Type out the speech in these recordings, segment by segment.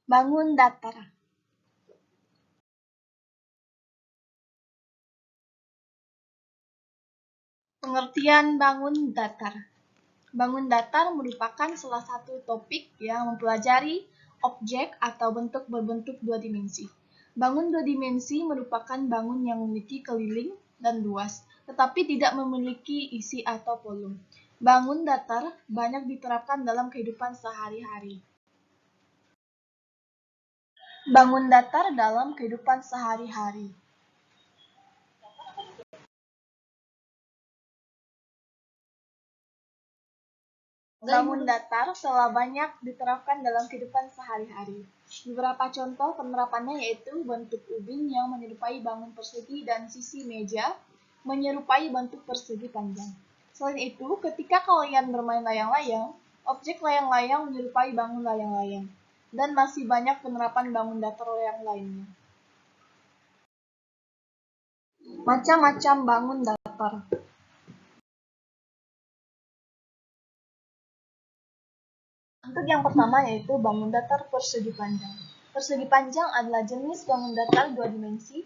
Bangun datar. Pengertian bangun datar. Bangun datar merupakan salah satu topik yang mempelajari objek atau bentuk berbentuk dua dimensi. Bangun dua dimensi merupakan bangun yang memiliki keliling dan luas, tetapi tidak memiliki isi atau volume. Bangun datar banyak diterapkan dalam kehidupan sehari-hari. Bangun datar dalam kehidupan sehari-hari. Bangun datar telah banyak diterapkan dalam kehidupan sehari-hari. Beberapa contoh penerapannya yaitu bentuk ubin yang menyerupai bangun persegi dan sisi meja menyerupai bentuk persegi panjang. Selain itu, ketika kalian bermain layang-layang, objek layang-layang menyerupai bangun layang-layang. Dan masih banyak penerapan bangun datar yang lainnya. Macam-macam bangun datar. Untuk yang pertama yaitu bangun datar persegi panjang. Persegi panjang adalah jenis bangun datar dua dimensi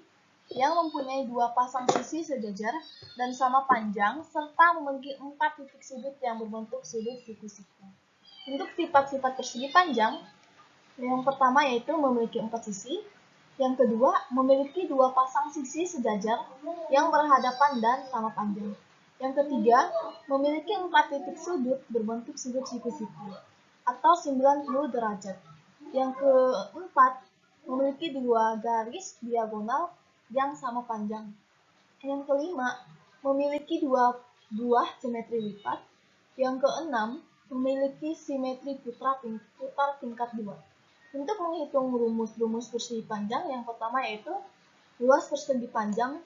yang mempunyai dua pasang sisi sejajar dan sama panjang serta memiliki 4 titik sudut yang berbentuk sudut siku-siku. Untuk sifat-sifat persegi panjang, yang pertama yaitu memiliki 4 sisi, yang kedua memiliki dua pasang sisi sejajar yang berhadapan dan sama panjang. Yang ketiga memiliki 4 titik sudut berbentuk sudut siku-siku atau 90 derajat. Yang keempat, memiliki dua garis diagonal yang sama panjang. Yang kelima, memiliki dua buah simetri lipat. Yang keenam, memiliki simetri putar tingkat 2. Untuk menghitung rumus-rumus persegi panjang, yang pertama yaitu luas persegi panjang,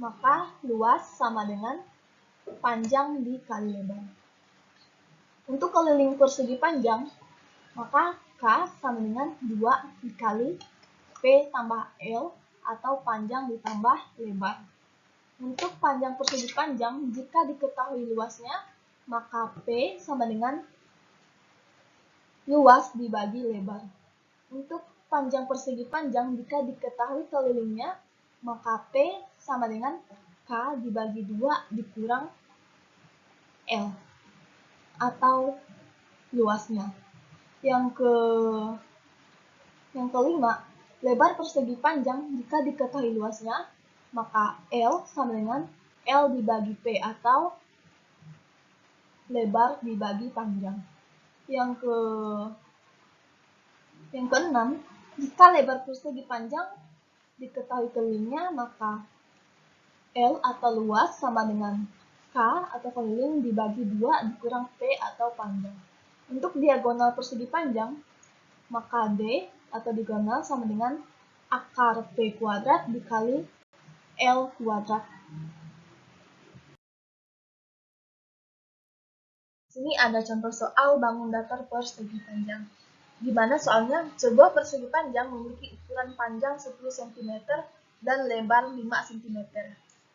maka luas sama dengan panjang dikali lebar. Untuk keliling persegi panjang, maka K sama dengan 2 dikali P tambah L atau panjang ditambah lebar. Untuk panjang persegi panjang, jika diketahui luasnya, maka P sama dengan luas dibagi lebar. Untuk panjang persegi panjang, jika diketahui kelilingnya, maka P sama dengan K dibagi 2 dikurang L atau luasnya. Yang kelima, lebar persegi panjang jika diketahui luasnya, maka L sama dengan L dibagi P atau lebar dibagi panjang. Yang keenam, jika lebar persegi panjang diketahui kelilingnya, maka L atau luas sama dengan K atau keliling dibagi 2 dikurang P atau panjang. Untuk diagonal persegi panjang, maka D atau diagonal sama dengan akar P kuadrat dikali L kuadrat. Sini ada contoh soal bangun datar persegi panjang. Di mana soalnya sebuah persegi panjang memiliki ukuran panjang 10 cm dan lebar 5 cm.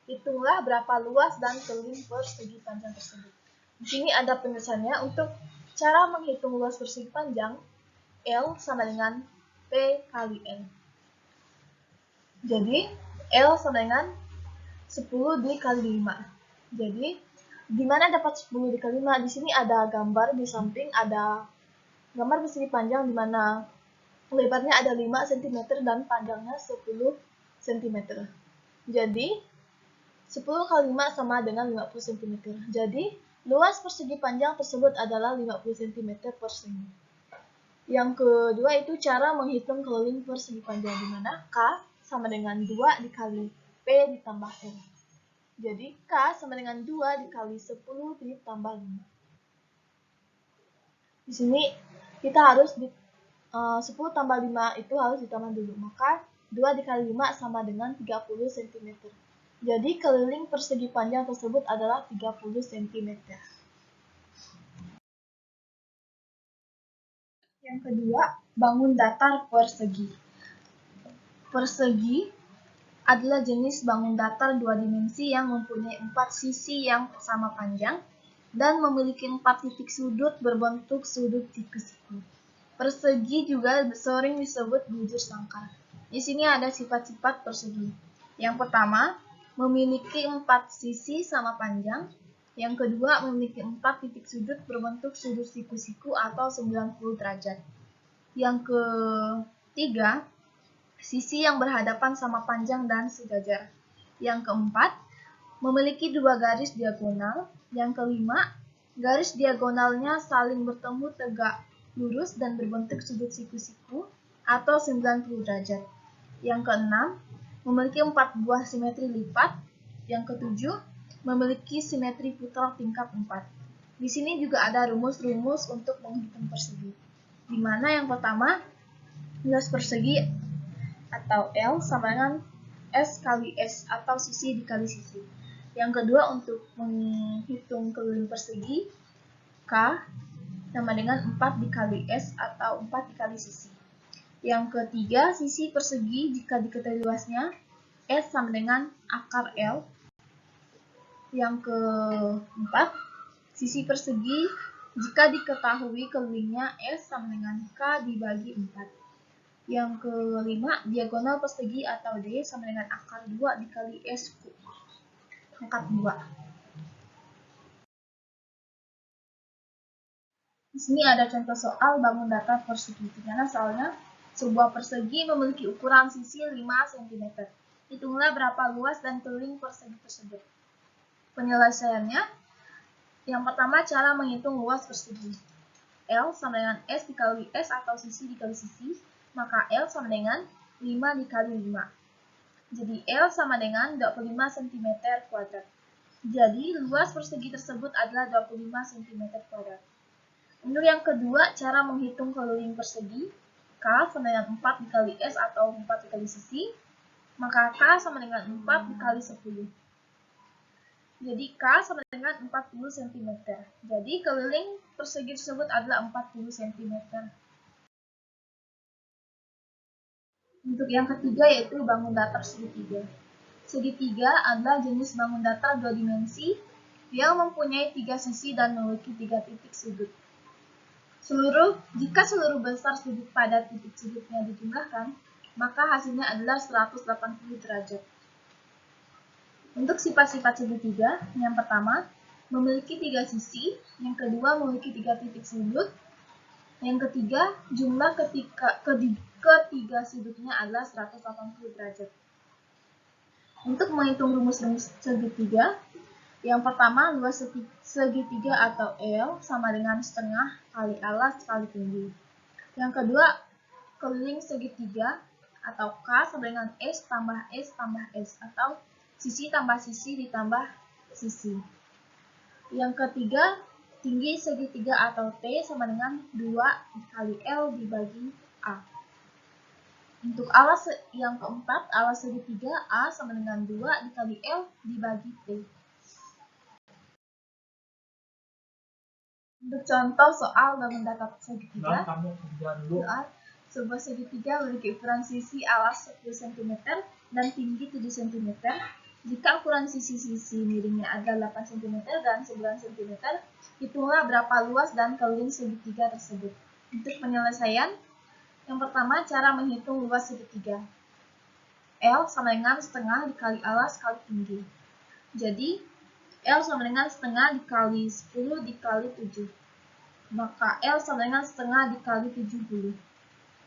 Hitunglah berapa luas dan keliling persegi panjang tersebut. Di sini ada penjelasannya. Untuk cara menghitung luas persegi panjang, L sama dengan P kali L. Jadi, L sama dengan 10 dikali 5. Jadi, di mana dapat 10 dikali 5? Di sini ada gambar, di samping ada gambar persegi panjang di mana lebarnya ada 5 cm dan panjangnya 10 cm. Jadi, 10 kali 5 sama dengan 50 cm. Jadi, luas persegi panjang tersebut adalah 50 cm persegi. Yang kedua itu cara menghitung keliling persegi panjang, di mana K sama dengan 2 dikali P ditambah L. Jadi, K sama dengan 2 dikali 10 ditambah 5. Di sini kita harus 10 tambah 5 itu harus ditambah dulu. Maka 2 dikali 5 sama dengan 30 cm. Jadi, keliling persegi panjang tersebut adalah 30 cm. Yang kedua, bangun datar persegi. Persegi adalah jenis bangun datar dua dimensi yang mempunyai 4 sisi yang sama panjang dan memiliki 4 titik sudut berbentuk sudut siku-siku. Persegi juga sering disebut bujur sangkar. Di sini ada sifat-sifat persegi. Yang pertama, memiliki 4 sisi sama panjang. Yang kedua, memiliki 4 titik sudut berbentuk sudut siku-siku atau 90 derajat. Yang ketiga, sisi yang berhadapan sama panjang dan sejajar. Yang keempat, memiliki 2 garis diagonal. Yang kelima, garis diagonalnya saling bertemu tegak lurus dan berbentuk sudut siku-siku atau 90 derajat. Yang keenam, memiliki 4 buah simetri lipat. Yang ketujuh, memiliki simetri putar tingkat 4. Di sini juga ada rumus-rumus untuk menghitung persegi. Di mana yang pertama, luas persegi atau L sama dengan S kali S atau sisi dikali sisi. Yang kedua, untuk menghitung keliling persegi, K sama dengan 4 dikali S atau 4 dikali sisi. Yang ketiga, sisi persegi jika diketahui luasnya, S sama dengan akar L. Yang keempat, sisi persegi jika diketahui kelilingnya, S sama dengan K dibagi 4. Yang kelima, diagonal persegi atau D sama dengan akar 2 dikali S pangkat 2. Di sini ada contoh soal bangun datar persegi. Di mana soalnya sebuah persegi memiliki ukuran sisi 5 cm. Hitunglah berapa luas dan keliling persegi tersebut. Penyelesaiannya, yang pertama cara menghitung luas persegi. L sama dengan S dikali S atau sisi dikali sisi, maka L sama dengan 5 dikali 5. Jadi L sama dengan 25 cm kuadrat. Jadi luas persegi tersebut adalah 25 cm kuadrat. Untuk yang kedua, cara menghitung keliling persegi. K sama dengan 4 dikali S atau 4 dikali sisi, maka K sama dengan 4 dikali 10. Jadi K sama dengan 40 cm. Jadi keliling persegi tersebut adalah 40 cm. Untuk yang ketiga yaitu bangun datar segitiga. Segitiga adalah jenis bangun datar 2 dimensi yang mempunyai 3 sisi dan memiliki 3 titik sudut. Jika seluruh besar sudut pada titik sudutnya dijumlahkan, maka hasilnya adalah 180 derajat. Untuk sifat-sifat segitiga, yang pertama, memiliki 3 sisi, yang kedua memiliki 3 titik sudut, yang ketiga, jumlah ketiga sudutnya adalah 180 derajat. Untuk menghitung rumus-rumus segitiga, yang pertama, luas segitiga atau L sama dengan setengah kali alas kali tinggi. Yang kedua, keliling segitiga atau K sama dengan S tambah S tambah S atau sisi tambah sisi ditambah sisi. Yang ketiga, tinggi segitiga atau T sama dengan 2 kali L dibagi A. Untuk alas yang keempat, alas segitiga A sama dengan 2 dikali L dibagi T. Untuk contoh soal bangun datar segitiga, sebuah segitiga memiliki ukuran sisi alas 10 cm dan tinggi 7 cm. Jika ukuran sisi-sisi miringnya adalah 8 cm dan 9 cm, hitunglah berapa luas dan keliling segitiga tersebut. Untuk penyelesaian, yang pertama cara menghitung luas segitiga. L sama dengan setengah dikali alas kali tinggi. Jadi, L sama dengan setengah dikali 10 dikali 7. Maka L sama dengan setengah dikali 70.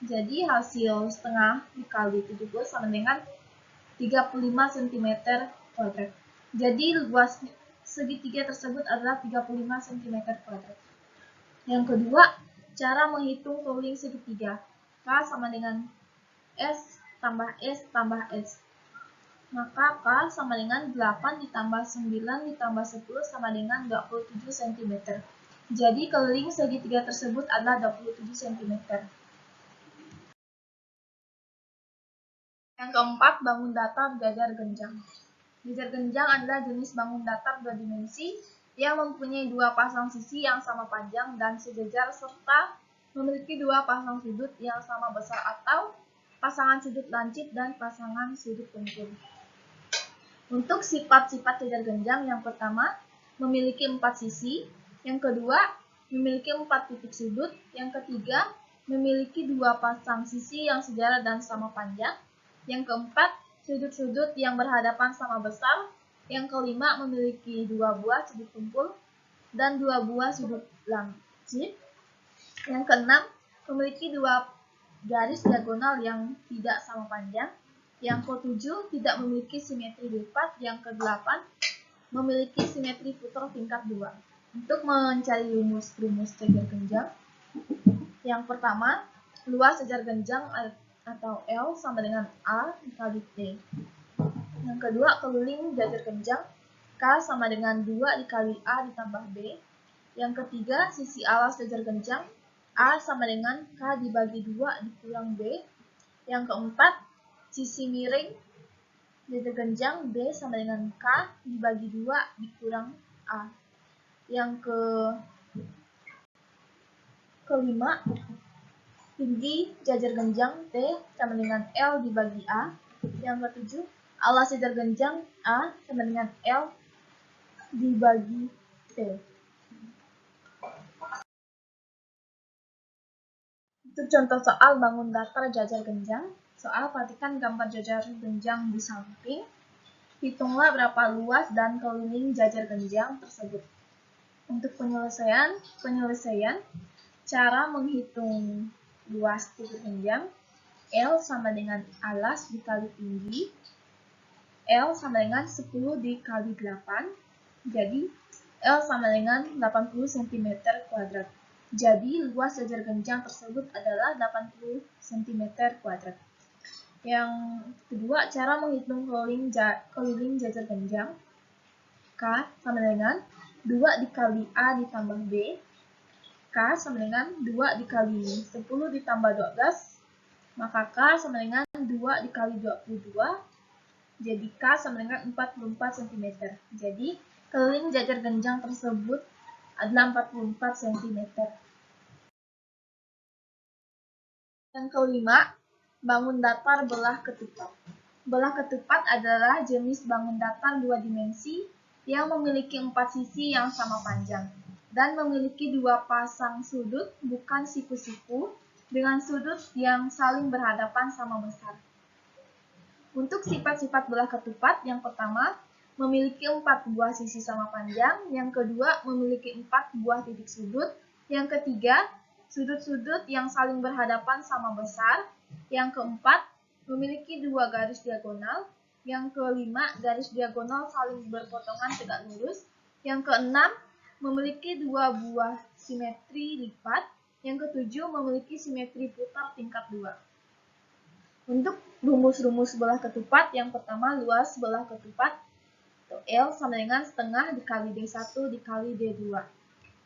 Jadi hasil setengah dikali 70 sama dengan 35 cm kuadrat. Jadi luas segitiga tersebut adalah 35 cm kuadrat. Yang kedua, cara menghitung keliling segitiga. K sama dengan S tambah S tambah S. Maka K sama dengan 8 ditambah 9 ditambah 10 sama dengan 27 cm. Jadi keliling segitiga tersebut adalah 27 cm. Yang keempat, bangun datar jajar genjang. Jajar genjang adalah jenis bangun datar 2 dimensi yang mempunyai 2 pasang sisi yang sama panjang dan sejajar serta memiliki 2 pasang sudut yang sama besar atau pasangan sudut lancip dan pasangan sudut pungkur. Untuk sifat-sifat jajar genjang, yang pertama, memiliki 4 sisi, yang kedua, memiliki 4 titik sudut, yang ketiga, memiliki dua pasang sisi yang sejajar dan sama panjang. Yang keempat, sudut-sudut yang berhadapan sama besar. Yang kelima, memiliki dua buah sudut kumpul dan dua buah sudut lancip. Yang keenam, memiliki dua garis diagonal yang tidak sama panjang. Yang ketujuh, tidak memiliki simetri lipat. Yang kedelapan, memiliki simetri putar tingkat 2. Untuk mencari rumus sejajar genjang, yang pertama, luas sejajar genjang atau L sama dengan A dikali T. Yang kedua, keliling sejajar genjang, K sama dengan 2 dikali A ditambah B. Yang ketiga, sisi alas sejajar genjang, A sama dengan K dibagi 2 dikurang B. Yang keempat, sisi miring sejajar genjang, B sama dengan K dibagi 2 dikurang A. Yang kelima, tinggi sejajar genjang, T sama dengan L dibagi A. Yang ketujuh, alas sejajar genjang, A sama dengan L dibagi T. Untuk contoh soal bangun datar jajar genjang, soal perhatikan gambar jajar genjang di samping. Hitunglah berapa luas dan keliling jajar genjang tersebut. Untuk penyelesaian, cara menghitung luas jajar genjang, L sama dengan alas dikali tinggi, L sama dengan 10 dikali 8, jadi L sama dengan 80 cm². Jadi luas jajar genjang tersebut adalah 80 cm². Yang kedua, cara menghitung keliling jajar genjang, K sama dengan 2 dikali A ditambah B. K sama dengan 2 dikali 10 ditambah 12. Maka K sama dengan 2 dikali 22. Jadi K sama dengan 44 cm. Jadi keliling jajar genjang tersebut adalah 44 cm. Yang kelima, bangun datar belah ketupat. Belah ketupat adalah jenis bangun datar dua dimensi yang memiliki 4 sisi yang sama panjang dan memiliki dua pasang sudut bukan siku-siku dengan sudut yang saling berhadapan sama besar. Untuk sifat-sifat belah ketupat, yang pertama, memiliki 4 buah sisi sama panjang, yang kedua, memiliki 4 buah titik sudut, yang ketiga, sudut-sudut yang saling berhadapan sama besar, yang keempat, memiliki 2 garis diagonal, yang kelima, garis diagonal saling berpotongan tegak lurus, yang keenam, memiliki 2 buah simetri lipat, yang ketujuh, memiliki simetri putar tingkat 2. Untuk rumus-rumus belah ketupat, yang pertama, luas belah ketupat L sama dengan setengah dikali D1 dikali D2.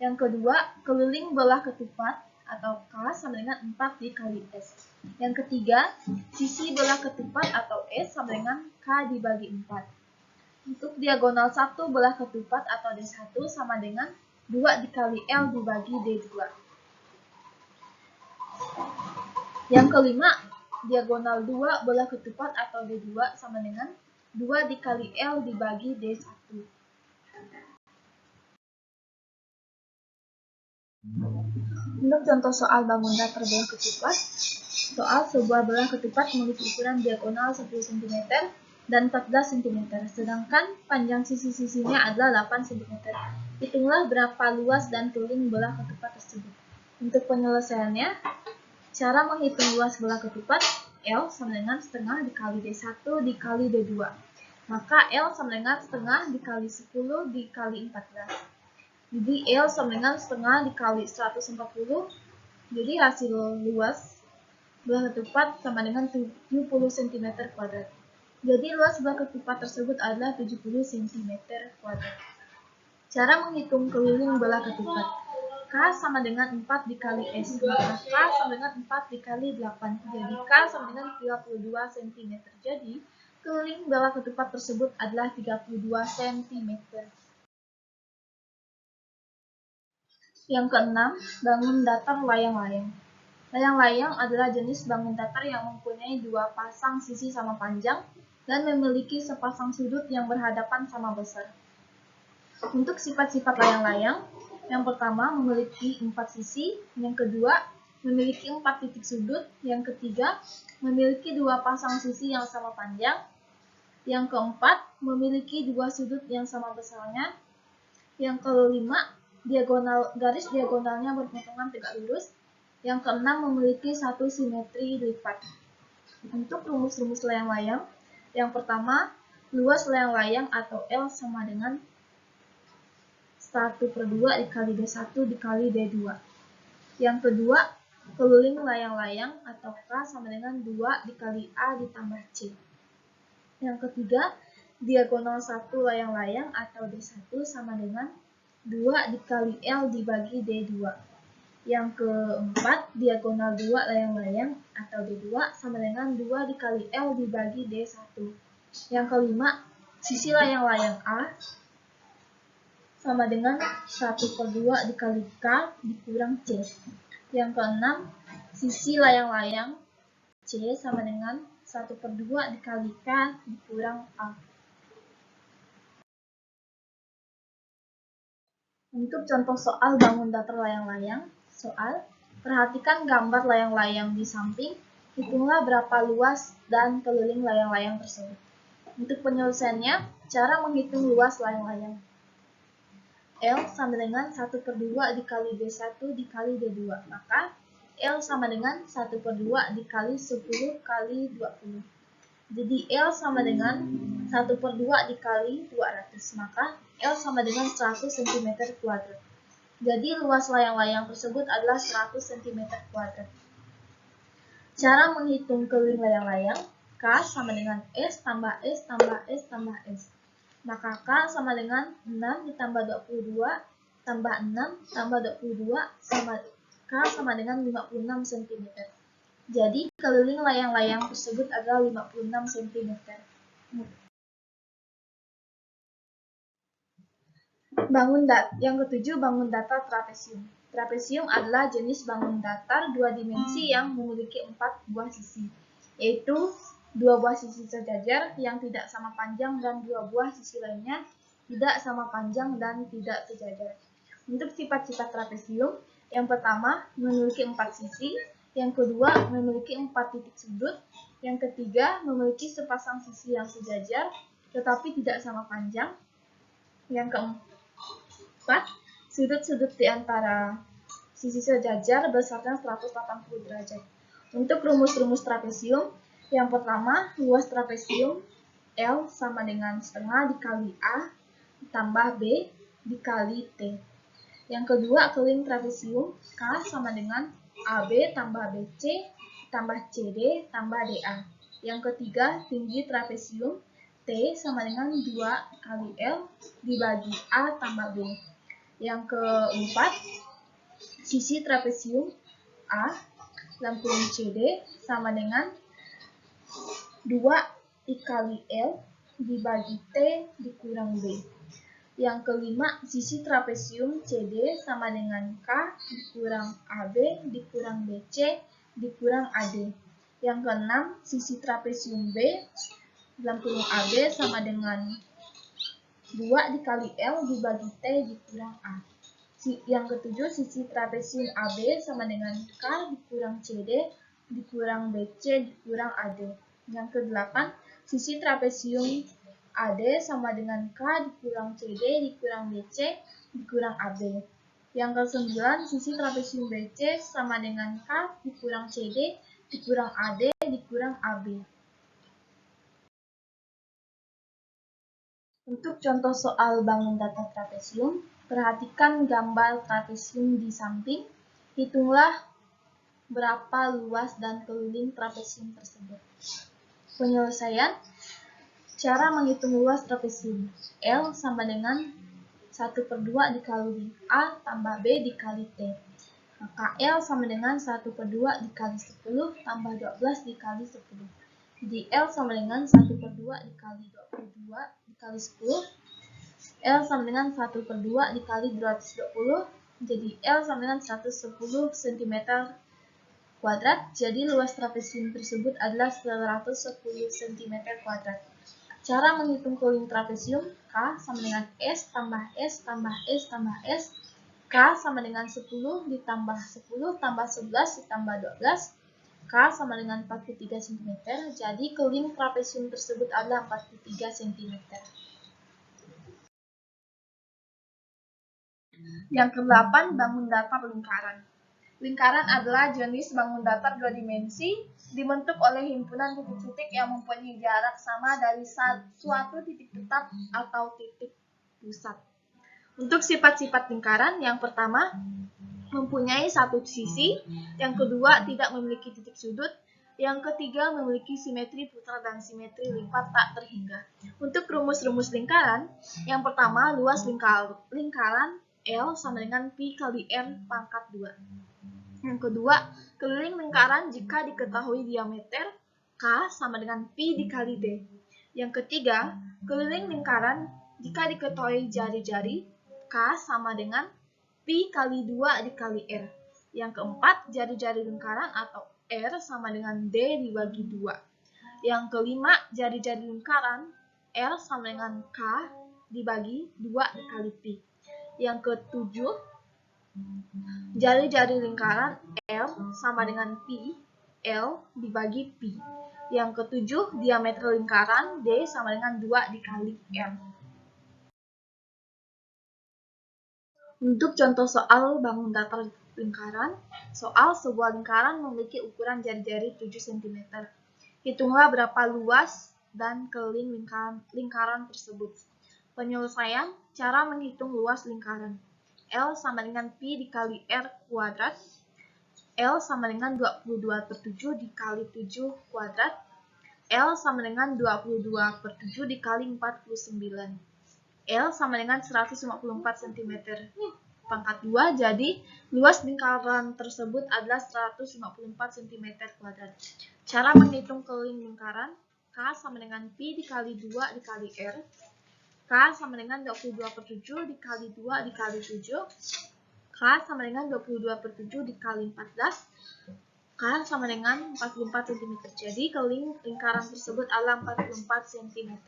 Yang kedua, keliling belah ketupat atau K sama dengan 4 dikali S. Yang ketiga, sisi belah ketupat atau S sama dengan K dibagi 4. Untuk diagonal 1 belah ketupat atau D1 sama dengan 2 dikali L dibagi D2. Yang kelima, diagonal 2 belah ketupat atau D2 sama dengan 2 dikali L dibagi D1. Untuk contoh soal bangun datar belah ketupat, soal sebuah belah ketupat memiliki ukuran diagonal 10 cm dan 14 cm, sedangkan panjang sisi-sisinya adalah 8 cm. Hitunglah berapa luas dan keliling belah ketupat tersebut. Untuk penyelesaiannya, cara menghitung luas belah ketupat, L sama dengan setengah dikali D1 dikali D2. Maka L sama dengan setengah dikali 10 dikali 14. Jadi L sama dengan setengah dikali 140. Jadi hasil luas belah ketupat sama dengan 70 cm². Jadi luas belah ketupat tersebut adalah 70 cm². Cara menghitung keliling belah ketupat. K sama dengan 4 dikali S, maka K sama dengan 4 dikali 8. Jadi K sama dengan 32 cm. Jadi keliling belah ketupat tersebut adalah 32 cm. Yang keenam, bangun datar layang-layang. Layang-layang adalah jenis bangun datar yang mempunyai 2 pasang sisi sama panjang dan memiliki sepasang sudut yang berhadapan sama besar. Untuk sifat-sifat layang-layang, yang pertama memiliki 4 sisi, yang kedua memiliki 4 titik sudut. Yang ketiga, memiliki 2 pasang sisi yang sama panjang. Yang keempat, memiliki 2 sudut yang sama besarnya. Yang kelima, garis diagonalnya berpotongan tegak lurus. Yang keenam, memiliki 1 simetri lipat. Untuk rumus-rumus layang-layang, yang pertama, luas layang-layang atau L sama dengan 1/2 dikali D1 dikali D2. Yang kedua, keliling layang-layang atau K sama dengan 2 dikali A ditambah C. Yang ketiga, diagonal 1 layang-layang atau D1 sama dengan 2 dikali L dibagi D2. Yang keempat, diagonal 2 layang-layang atau D2 sama dengan 2 dikali L dibagi D1. Yang kelima, sisi layang-layang A sama dengan 1/2 dikali K dikurang C. Yang keenam, sisi layang-layang C sama dengan 1/2 dikali K dikurang A. Untuk contoh soal bangun datar layang-layang, soal, perhatikan gambar layang-layang di samping, hitunglah berapa luas dan keliling layang-layang tersebut. Untuk penyelesaiannya, cara menghitung luas layang-layang. L sama dengan 1/2 dikali D1 dikali D2, maka L sama dengan 1/2 dikali 10 kali 20. Jadi L sama dengan 1/2 dikali 200, maka L sama dengan 100 cm². Jadi luas layang-layang tersebut adalah 100 cm². Cara menghitung keliling layang-layang, K sama dengan S tambah S tambah S tambah S. Maka K sama dengan 6 ditambah 22 tambah 6 tambah 22 sama K sama dengan 56 cm. Jadi keliling layang-layang tersebut adalah 56 cm. Yang ketujuh, bangun datar trapesium. Trapesium adalah jenis bangun datar 2 dimensi yang memiliki 4 buah sisi, yaitu 2 buah sisi sejajar yang tidak sama panjang dan 2 buah sisi lainnya tidak sama panjang dan tidak sejajar. Untuk sifat-sifat trapesium, yang pertama, memiliki 4 sisi. Yang kedua, memiliki 4 titik sudut. Yang ketiga, memiliki sepasang sisi yang sejajar tetapi tidak sama panjang. Yang keempat, sudut-sudut di antara sisi sejajar besarnya 180 derajat. Untuk rumus-rumus trapesium, yang pertama, luas trapesium L sama dengan setengah dikali A tambah B dikali T. Yang kedua, keliling trapesium K sama dengan AB tambah BC tambah CD tambah DA. Yang ketiga, tinggi trapesium T sama dengan 2 kali L dibagi A tambah B. Yang keempat, sisi trapesium A dalam kurung CD sama dengan 2 dikali L dibagi T dikurang B. Yang kelima, sisi trapesium CD sama dengan K dikurang AB dikurang BC dikurang AD. Yang keenam, sisi trapesium B dalam kurung AB sama dengan 2 dikali L dibagi T dikurang A. Yang ketujuh, sisi trapesium AB sama dengan K dikurang CD dikurang BC dikurang AD. Yang kedelapan, sisi trapesium AD sama dengan K dikurang CD dikurang BC dikurang AB. Yang ke-9, sisi trapesium BC sama dengan K dikurang CD dikurang AD dikurang AB. Untuk contoh soal bangun datar trapesium, perhatikan gambar trapesium di samping, hitunglah berapa luas dan keliling trapesium tersebut. Penyelesaian, cara menghitung luas trapesium. L sama dengan 1/2 dikali A tambah B dikali T. Maka L sama dengan 1/2 dikali 10 tambah 12 dikali 10. Jadi L sama dengan 1/2 dikali 22 dikali 10. L sama dengan 1/2 dikali 220. Jadi L sama dengan 110 cm². Jadi luas trapesium tersebut adalah 110 cm². Cara menghitung keliling trapesium, K sama dengan S tambah S tambah S tambah S K sama dengan 10 ditambah 10 tambah 11 ditambah 12. K sama dengan 43 cm. Jadi keliling trapesium tersebut adalah 43 cm. Yang ke-8, bangun datar lingkaran. Lingkaran adalah jenis bangun datar dua dimensi, dibentuk oleh himpunan titik-titik yang mempunyai jarak sama dari suatu titik tetap atau titik pusat. Untuk sifat-sifat lingkaran, yang pertama, mempunyai satu sisi, yang kedua, tidak memiliki titik sudut, yang ketiga, memiliki simetri putar dan simetri lipat tak terhingga. Untuk rumus-rumus lingkaran, yang pertama, luas lingkaran L sama dengan pi kali R pangkat 2. Yang kedua, keliling lingkaran jika diketahui diameter K sama dengan pi dikali D. Yang ketiga, keliling lingkaran jika diketahui jari-jari K sama dengan pi kali 2 dikali R. Yang keempat, jari-jari lingkaran atau R sama dengan D dibagi 2. Yang kelima, jari-jari lingkaran R sama dengan K dibagi 2 dikali pi. Yang ketujuh, jari-jari lingkaran L sama dengan pi L dibagi pi. Yang ketujuh, diameter lingkaran D sama dengan 2 dikali M. Untuk contoh soal bangun datar lingkaran, soal sebuah lingkaran memiliki ukuran jari-jari 7 cm. Hitunglah berapa luas dan keliling lingkaran tersebut. Penyelesaian, cara menghitung luas lingkaran. L sama dengan pi dikali R kuadrat. L sama dengan 22/7 dikali 7 kuadrat. L sama dengan 22/7 dikali 49. L sama dengan 154 cm pangkat 2, jadi luas lingkaran tersebut adalah 154 cm kuadrat. Cara menghitung keliling lingkaran, K sama dengan pi dikali 2 dikali R. K sama dengan 22/7 dikali 2 dikali 7. K sama dengan 22/7 dikali 14. K sama dengan 44 cm. Jadi keliling lingkaran tersebut adalah 44 cm.